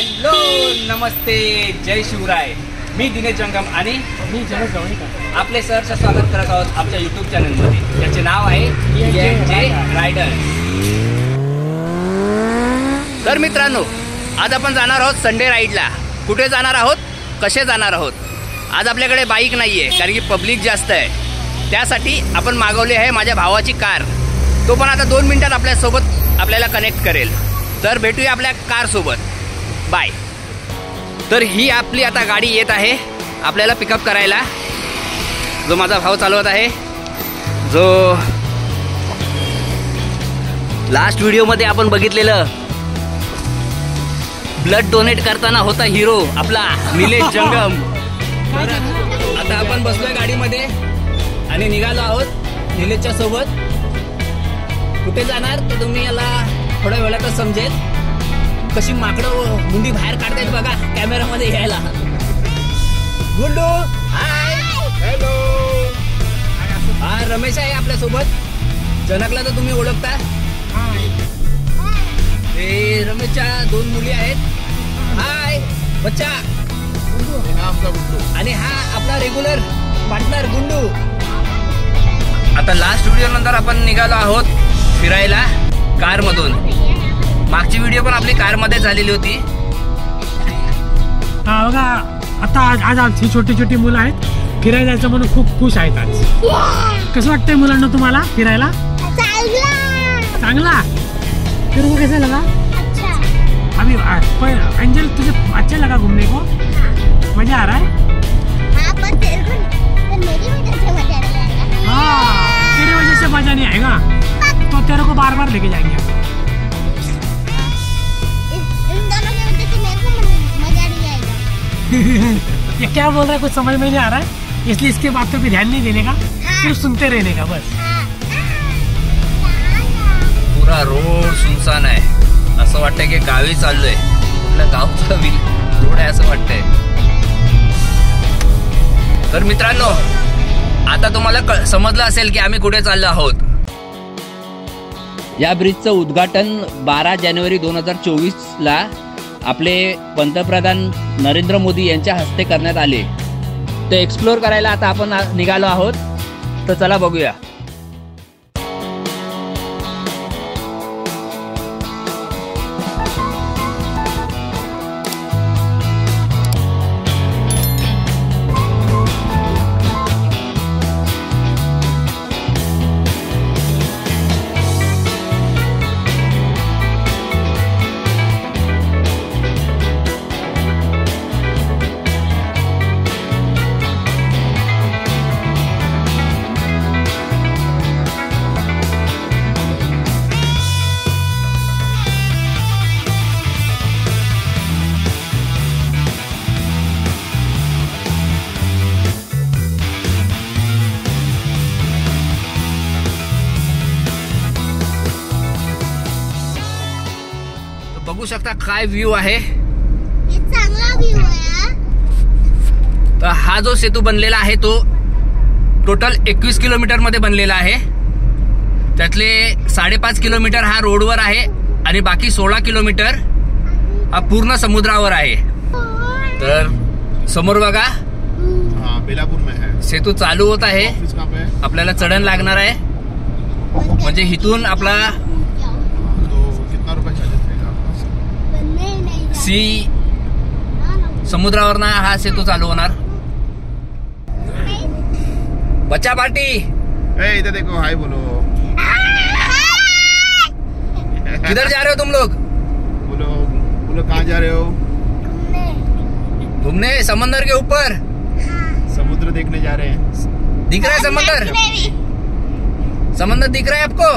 Hello नमस्ते जय शिवराय. मी दिनेश जंगम आणि मी जयेश गवळीकर आपले सहर्ष स्वागत करत आहोत आमच्या यूट्यूब चॅनलमध्ये. त्याचे नाव आहे ENJ रायडर्स. तर मित्रांनो, आज आपण जाणार आहोत संडे राईडला. कुठे जाणार आहोत, कसे जाणार आहोत? आज आपल्याकडे बाईक नाही आहे कारण की पब्लिक जास्त आहे. त्यासाठी आपण मागवली आहे माझ्या भावाची कार. तो पण आता 2 मिनिटात आपल्यासोबत आपल्याला कनेक्ट करेल. तर भेटूया आपल्या कारसोबत. बाय. तर ही आपली आता गाडी येत आहे आपल्याला पिकअप करायला. जो माझा भाऊ चालवत आहे, जो लास्ट व्हिडिओमध्ये आपण बघितलेलं ब्लड डोनेट करताना होता हिरो आपला निलेश जंगम. आता आपण बसलोय गाडीमध्ये आणि निघालो आहोत निलेशच्या सोबत. कुठे जाणार तर तुम्ही याला थोड्या वेळातच समजेल. कशी माकडं मुंडी बाहेर काढतायत बघा कॅमेरामध्ये यायला. गुंडू हाय. हॅलो. हा रमेश आहे आपल्यासोबत. जनकला तर तुम्ही ओळखता. हे रमेशच्या 2 मुली आहेत. हाय बच्चा. आणि हा आपला रेग्युलर पार्टनर गुंडू. आता लास्ट व्हिडिओ नंतर आपण निघालो आहोत फिरायला कार मधून. मागची व्हिडिओ पण आपली कार मध्ये झालेली होती. हा बघा, आता आज आमची छोटी छोटी मुलं आहेत, फिरायला जायचं म्हणून खूप खुश आहेत आज. कसं वाटतंय मुलांना तुम्हाला फिरायला? चांगला. फिर वो कैसा लगा? अभी अंजल तुझे अच्छा लगा घूमने को? मजा आ रहा है? हाँ, तेरी वजह से मजा नहीं आएगा तो तेरे को बार बार लेके जाएंगे. इन दोनों की वजह से मेरे को मजा नहीं आएगा. ये क्या बोल रहा है, कुछ समझ में नहीं आ रहा है, इसलिए इसके बातों पे ध्यान नहीं देने का, सिर्फ सुनते रहने का बस. पुरा रोड सुनसान आहे. असं वाटतंय की गावी चाललोय. कुठल्या गावचा रोड आहे असं वाटतंय. तर मित्रांनो, आता तुम्हाला समजलं असेल की आम्ही कुठे चाललो आहोत. या ब्रिजचं उद्घाटन 12 जानेवारी 2024ला आपले पंतप्रधान नरेंद्र मोदी यांच्या हस्ते करण्यात आले. ते एक्सप्लोर करायला आता आपण निघालो आहोत. तर चला बघूया. बघू शकता काय व्ह्यू आहे. ये चांगला व्ह्यू आहे. तर हा जो सेतू बनलेला आहे तो टोटल 21 किलोमीटर मध्ये बनलेला आहे. त्यातले 5.5 किलोमीटर हा रोडवर आहे आणि बाकी 16 किलोमीटर हा पूर्ण समुद्रावर आहे. तर समोर बघा, बेलापूर में है. सेतू चालू होत आहे. आपल्याला चढण लागणार आहे. म्हणजे इथून आपला समुद्रावर हा सेतू चालू होणार. बच्चा पार्टी इधर देखो, हाय बोलो. किधर जा रहे हो तुम लोग? बोलो बोलो, कहाँ जा रहे हो? घूमने समंदर के ऊपर. समुद्र देखने जा रहे हैं. दिख रहा है समंदर? समंदर दिख रहा है आपको?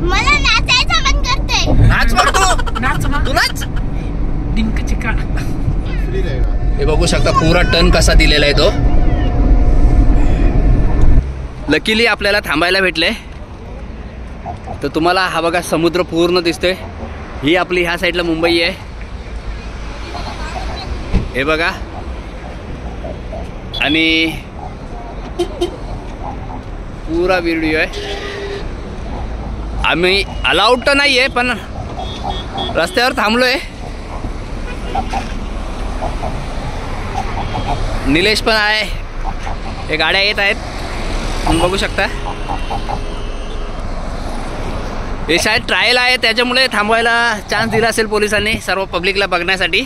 मला नाचायचं मन करतंय. नाच पडतो. नाच ना, तू नाच. डिंक चिक्का. फ्री रहेगा. हे बघू शकता पूरा टर्न कसा दिलेला आहे तो. लकीली आपल्याला थांबायला भेटले. तर तुम्हाला हा बघा समुद्र पूर्ण दिसतोय. ही आपली ह्या साईडला मुंबई आहे. हे बघा. आणि पूरा व्हिडिओ आहे. आम्ही अलाउड तर नाही आहे पण रस्त्यावर थांबलोय. निलेश पण आहे. हे गाड्या येत आहेत, तुम्ही बघू शकता. हे शायद ट्रायल आहे, त्याच्यामुळे थांबवायला चान्स दिला असेल पोलिसांनी सर्व पब्लिकला बघण्यासाठी.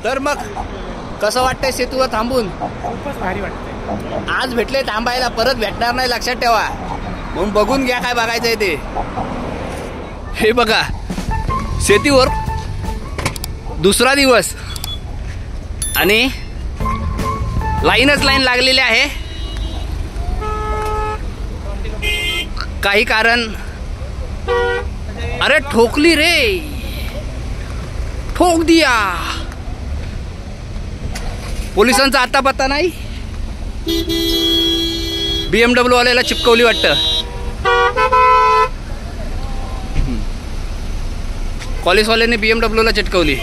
तर मग कसं वाटतंय सेतूवर थांबून? खूपच भारी वाटतंय. आज भेटले थांबायला, परत भेटणार नाही, लक्षात ठेवा. म्हणून बघून घ्या काय बघायचं आहे ते. हे बघा, सेतूवर दुसरा दिवस आणि लाईनच लाईन लागलेली आहे. काही कारण, अरे ठोकली रे, ठोक दिया. पोलिसांचा आता पत्ता नाही. BMW वाल्याला चिपकवली वाटतं. कॉलेजवाल्यांनी BMW ला चिटकवली.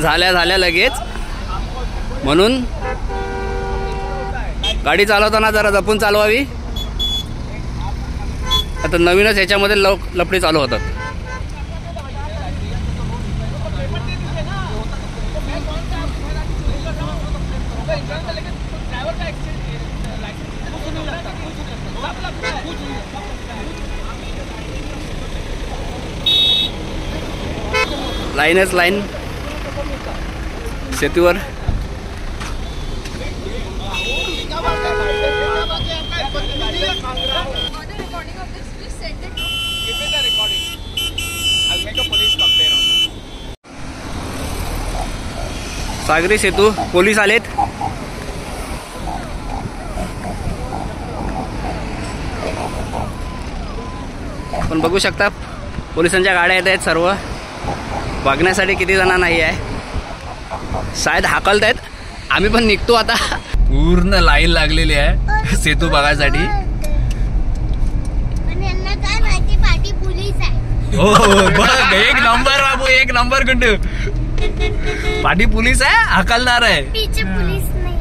झाल्या लगेच. म्हणून गाडी चालवताना जरा जपून चालवावी. आता नवीनच ह्याच्यामध्ये लफडी चालू होतात. लाईनच लाईन सेतूवर. सागरी सेतू, पोलीस आलेत. पण बघू शकता पोलिसांच्या गाड्या येत आहेत सर्व. बघण्यासाठी किती जण नाही आहे, शायद हाकलत आहेत. आम्ही पण निघतो आता. पूर्ण लाईन लागलेली आहे सेतू बघायसाठी. पण यांना काय माहिती, पाठी पोलीस आहे. हो बघ, एक नंबर बाबू, एक नंबर गुंडू. पाठी पोलीस आहे, हाकलणार आहे. पीछे पोलीस नाही.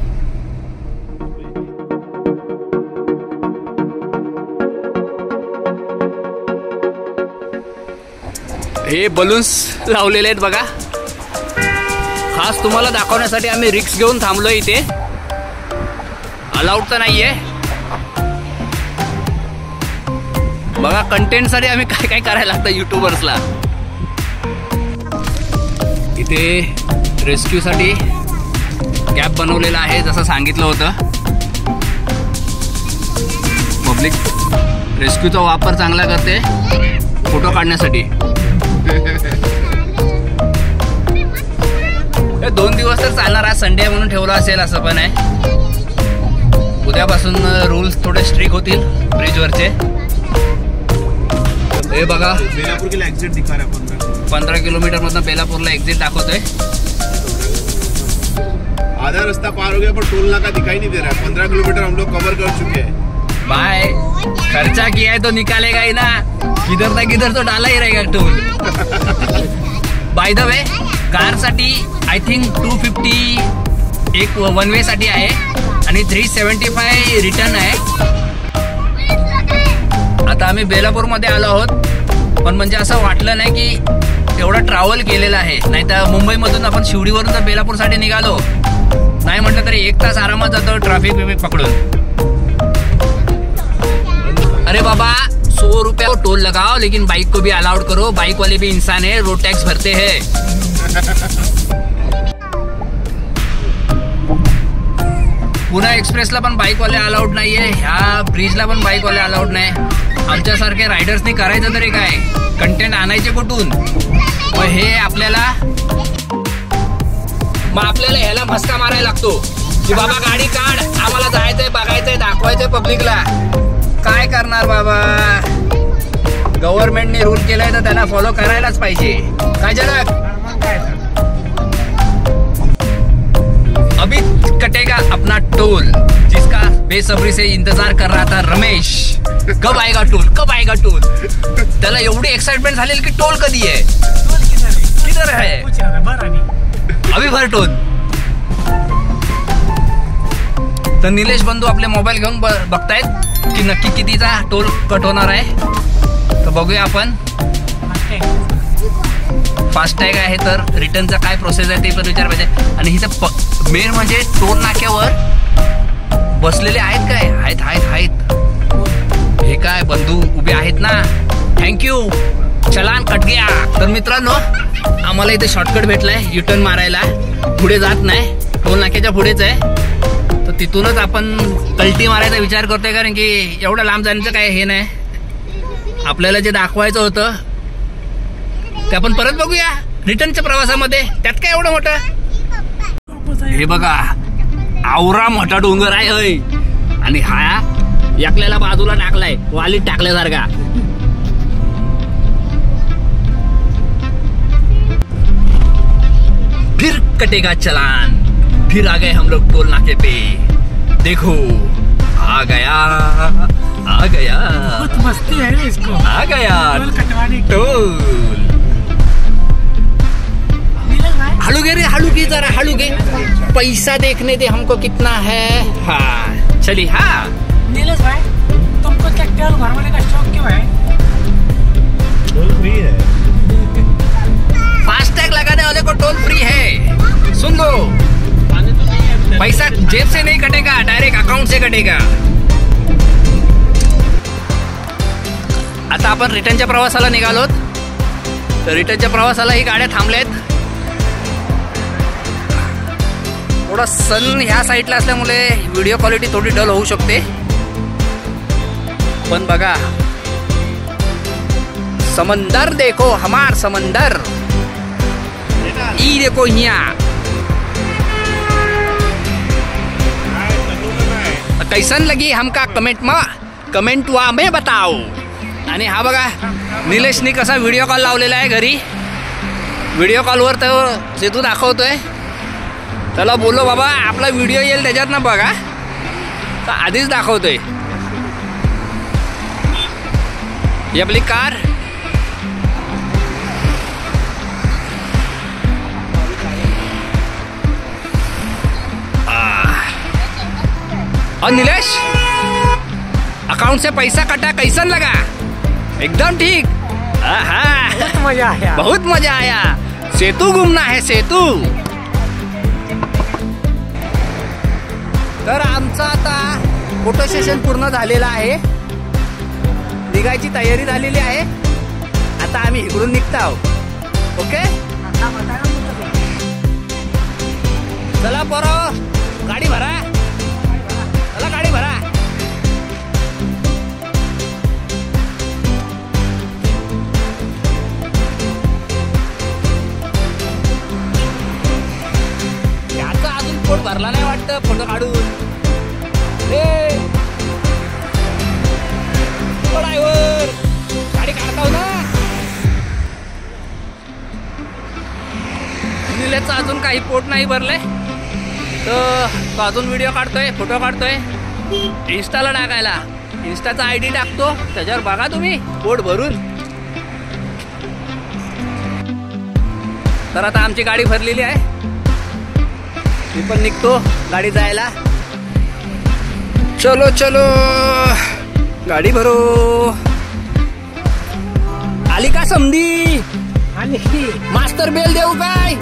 हे बलून्स लावलेले आहेत बघा. खास तुम्हाला दाखवण्यासाठी आम्ही रिक्स घेऊन थांबलोय इथे. अलाउड तर नाहीये. बघा, कंटेंटसाठी आम्ही काय काय करायला लागतं युट्यूबर्सला. इथे रेस्क्यूसाठी कॅब बनवलेला आहे, जसं सांगितलं होतं. पब्लिक रेस्क्यूचा वापर चांगला करते फोटो काढण्यासाठी. हे 2 दिवस तर चालणार. आज संडे म्हणून ठेवलं असेल असं पण आहे. उद्यापासून रूल्स थोडे स्ट्रिक्ट होतील ब्रिजवरचे. हे बघा, बेलापुर के लिए एग्जिट दिखा रहा है. 15 किलोमीटर मधनं बेलापूरला एक्झिट दाखवतोय. आधा रास्ता पार हो गया पर टोल नाका दिखाई नहीं दे रहा है. 15 किलोमीटर हम लोग कवर कर चुके हैं. बाय, खर्चा किया है तो निकालेगा ही ना. किधर ना किधर तो डाला ही रहेगा टोल. बाय द वे, कारसाठी आय थिंक 250 एक वन वे साठी आहे आणि 375 रिटर्न आहे. आता आम्ही बेलापूरमध्ये आलो आहोत, पण म्हणजे असं वाटलं नाही की एवढं ट्रॅव्हल केलेलं आहे. नाही तर मुंबईमधून आपण शिवडीवरून जर बेलापूरसाठी निघालो, नाही म्हटलं तरी 1 तास आरामात जातो ट्रॅफिक पकडून. अरे बाबा, 100 रुपये को टोल लगाओ, लेकिन बाइक को भी अलाउड करो. बाइक वाले भी इंसान है, रोड टैक्स भरते हैं. पुणे एक्सप्रेसला पण बाइक वाले अलाउड नाहीये. ह्या ब्रिजला पण बाइक वाले अलाउड नाही. आमच्यासारखे रायडर्सनी करायचं तरी काय, कंटेंट आणायचे कुठून? मग हे आपल्याला ह्याला मस्का मारायला लागतो की बाबा गाडी काढ, आम्हाला जायचंय, बघायचंय, दाखवायचंय पब्लिकला. काय करणार बाबा, गव्हर्नमेंटने रूल केलाय तर त्यांना फॉलो करायलाच पाहिजे. काय जनक, अभी कटेगा अपना टोल, जिसका बेसब्री से इंतजार कर रहा था रमेश. कब आएगा टोल, कब आएगा टोल. त्याला एवढी एक्साइटमेंट झालेली की टोल कधी आहे, किधर है, अभी भर टोल. तर निलेश बंधू आपले मोबाईल घेऊन बघतायत की नक्की कितीचा टोल कट होणार आहे. तर बघूया आपण. फास्टॅग आहे तर रिटर्नचा काय प्रोसेस आहे ते पण विचार पाहिजे. आणि इथं मेन म्हणजे टोल नाक्यावर बसलेले आहेत काय? आहेत. हे काय बंधू उभे आहेत ना. थँक्यू. चलान कट गया. तर मित्रांनो आम्हाला इथे शॉर्टकट भेटलाय युटर्न मारायला. पुढे जात नाही, टोल नाक्याच्या पुढेच आहे. तर तिथूनच आपण कल्टी मारायचा विचार करतोय कारण की एवढं लांब जाण्याचं काय हे नाही. आपल्याला जे दाखवायचं होतं ते आपण परत बघूया रिटर्नच्या प्रवासामध्ये. त्यात काय एवढं मोठं. हे बघा आवरा मोठा डोंगर आहे होय. आणि हा एकल्याला बाजूला टाकलाय वालीत टाकल्यासारखा. फिर कटेगा चलान. फिर आ गए हम लोग टोल नाके पे. देखो आ गया बहुत मस्ती है इसको. आ गया टोल कटवाने की. टोल. हळू घे रे, हळू घे जरा, हळू घे. पैसा देखने दे हमको कितना है. हाँ चलिए. हाँ नीलेश भाई तुमको क्या टोल भरवाने का शौक क्यों है? टोल फ्री है. फास्टैग लगाने वाले को टोल फ्री है. सुन लो, पैसा जेब से नहीं कटेगा, डायरेक्ट अकाउंट से कटेगा. आता आपण रिटर्नच्या प्रवासाला निघालोत. तर रिटर्नच्या प्रवासाला ही गाड्या थांबल्यात. थोडा सन ह्या साईडला असल्यामुळे व्हिडिओ क्वालिटी थोडी डल होऊ शकते. पण बघा समंदर देखो, हमार समंदर. ई देखो यहाँ. कैसन लगी हमका कमेंटवा में बताओ. आणि हा बघा निलेशनी कसा व्हिडिओ कॉल लावलेला आहे घरी. व्हिडिओ कॉलवर तर सेतू दाखवतोय. त्याला बोललो बाबा आपला व्हिडिओ येईल त्याच्यात ना बघा. तर आधीच दाखवतोय. ही आपली कार. और नीलेश अकाउंट से पैसा कटा, कैसन लगा? एकदम ठीक. बहुत मजा आया. बहुत मजा आया. सेतू घूमना है, सेतू. तर आमचा आता फोटो सेशन पूर्ण झालेला आहे. निघायची तयारी झालेली आहे. आता आम्ही इकडून निघतो आहोत. ओके चला पोरं गाडी भरा. चला गाडी भरा. याचा अजून पोट भरला नाही वाटतं फोटो काढून. ड्रायव्हर गाडी काढताव ना. निलेशचं अजून काही पोट नाही भरले तर तो अजून व्हिडिओ काढतोय, फोटो काढतोय इंस्टाला टाकायला. इंस्टाचा ID टाकतो त्याच्यावर बघा तुम्ही पोट भरून. तर आता आमची गाडी भरलेली आहे. मी पण निघतो गाडी जायला. चलो चलो गाडी भरो. आली का समधी? आली. मास्टर बेल देऊ काय?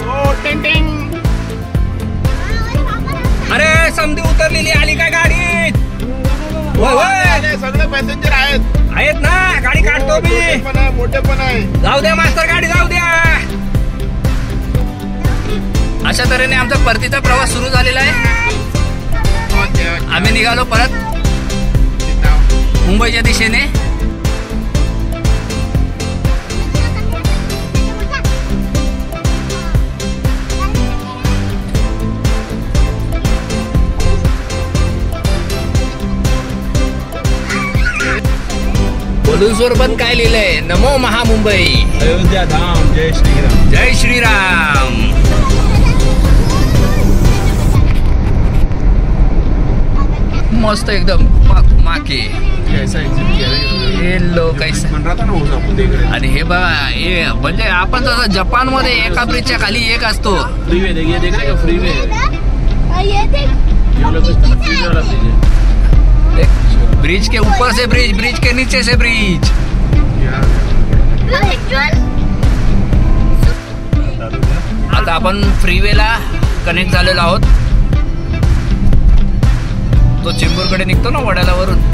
अरे समधी उतरलेली. आली काय गाडीत? सगळे पॅसेंजर आहेत ना. गाडी काढतो मी. मोठे पण आहे. जाऊ द्या मास्तर, गाडी जाऊ द्या. अशा तऱ्हेने आमचा परतीचा प्रवास सुरू झालेला आहे. आम्ही निघालो परत मुंबईच्या दिशेने. बलून्सवर पण काय लिहिलंय? नमो महामुंबई. अयोध्या धाम. जय श्रीराम. जय श्रीराम. मस्त एकदम माके. ऐसा एग्जिट किया हे लोक कैसा बन रहा था ना वो सब देख रहे. आणि हे बघा हे म्हणजे आपण जसं जपान मध्ये एका ब्रिजच्या खाली एक असतो. फ्रीवे देखिए, देख रहे हो फ्रीवे. ये देख ब्रिज के ऊपर से ब्रिज, ब्रिज के नीचे से ब्रिज। आता आपण फ्रीवेला कनेक्ट झालेलो आहोत। तो चेंबूरकडे निघतो ना वडाला वरून।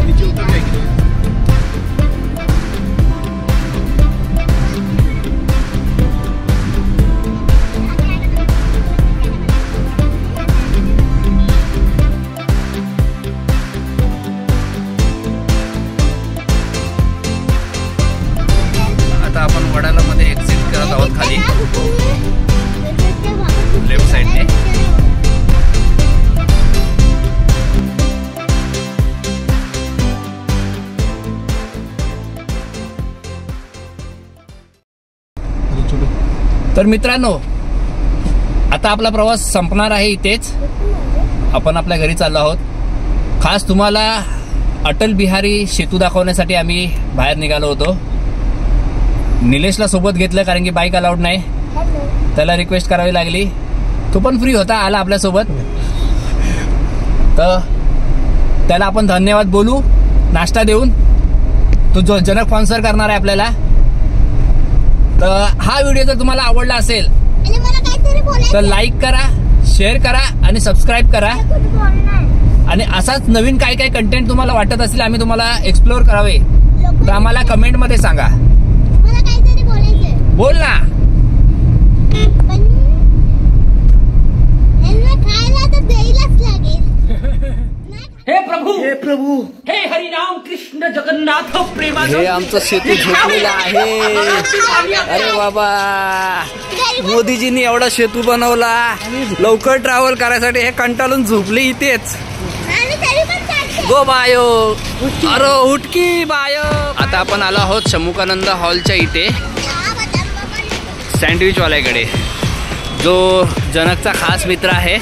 आता आपण वडाला मध्ये एक्झिट करत आहोत खाली लेफ्ट साइडने। तर मित्रांनो, आता आपला प्रवास संपणार आहे इथेच। आपण आपल्या घरी चाललो आहोत। खास तुम्हाला अटल बिहारी सेतू दाखवण्यासाठी आम्ही बाहेर निघालो होतो। निलेशला सोबत घेतलं कारण की बाईक अलाउड नाही, त्याला रिक्वेस्ट करावी लागली। तो पण फ्री होता, आला आपल्यासोबत। तर त्याला आपण धन्यवाद बोलू नाश्ता देऊन। तो जो जनक स्पॉन्सर करणार आहे आपल्याला। तर हा व्हिडिओ जर तुम्हाला आवडला असेल तर लाईक करा, शेअर करा आणि सबस्क्राईब करा। आणि असाच नवीन काय काय कंटेंट तुम्हाला वाटत असेल आम्ही तुम्हाला एक्सप्लोर करावे तर आम्हाला कमेंट मध्ये सांगा। बोल ना। हे प्रभू हे हरिनाम कृष्ण जगन्नाथ प्रेमानंद। हे आमचं सेतू झोपलेला आहे। अरे बाबा, मोदीजींनी एवढा सेतू बनवला, लवकर ट्रॅव्हल करायसाठी हे कंटाळून झोपले इथेच। गो बायो, अरे उठकी बायो। आता आपण आलो आहोत शमुकानंद हॉलच्या इथे सँडविच वाल्याकडे, जो जनकचा खास मित्र आहे।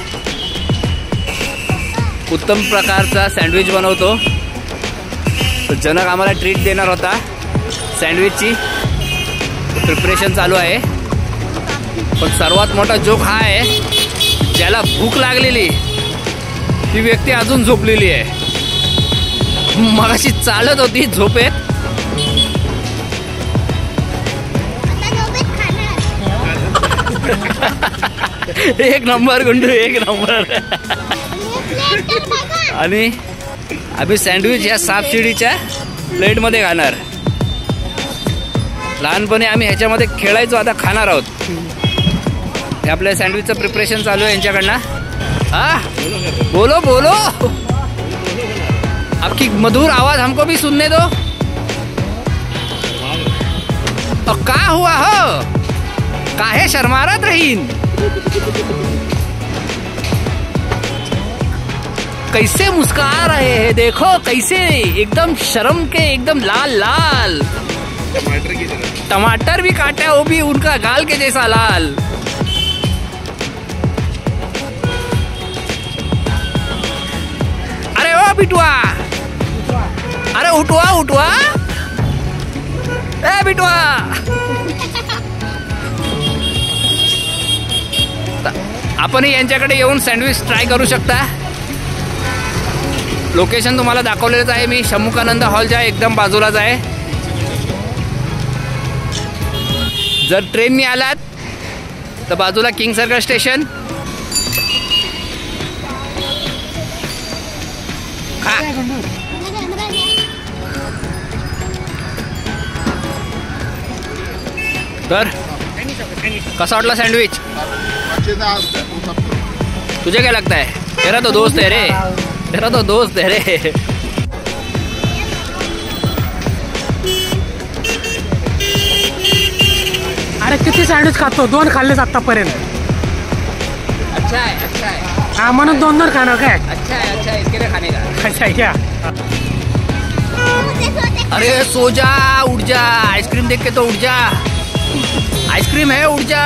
उत्तम प्रकारचा सँडविच बनवतो। तर जनक आम्हाला ट्रीट देणार होता सँडविचची। प्रिपरेशन चालू आहे। पण सर्वात मोठा जोक हा आहे, ज्याला भूक लागलेली ती व्यक्ती अजून झोपलेली आहे। मगाशी चालत होती झोपेत। एक नंबर गुंडू, एक नंबर। आणि आम्ही सँडविच या सापशिडीच्या प्लेटमध्ये खाणार। लहानपणी आम्ही ह्याच्यामध्ये खेळायचो, आता खाणार आहोत। हे आपल्या सँडविचचं प्रिपरेशन चालू आहे यांच्याकडनं। हा बोलो बोलो, आपकी मधुर आवाज हमको भी सुनने दो। तो का हुआ हो, काहे शर्मारत रहीन? कैसे मुस्कुरा रहे हैं, देखो कैसे एकदम शर्म के एकदम लाल लाल। टमाटर भी काटा, वो भी उनका गाल के जैसा लाल। अरे ओ बिटुआ, अरे उठवा उठवा, ए बिटुआ। आपण यांच्याकडे येऊन सँडविच ट्राय करू शकता। लोकेशन तुम्हाला दाखवलेलंच आहे मी, शमुकानंद हॉलच्या एकदम बाजूलाच आहे। जर ट्रेननी आलात तर बाजूला किंग सर्कल स्टेशन। तर कसा वाटला सँडविच? तुझे क्या लगता है? तेरा तो दोस्त है रे, तेरा तो दोस्त है रे। अरे किती सँडविच खातो? 2 खाल्लेच आतापर्यंत। अच्छा है, अच्छा है। हा, म्हणून 2 खाणार काय? अच्छा है, अच्छा है, इसके लिए खाने का। अच्छा क्या? अरे सो जा, उठ जा। आइसक्रीम देख के तो उठ जा। आइसक्रीम है, उठ जा।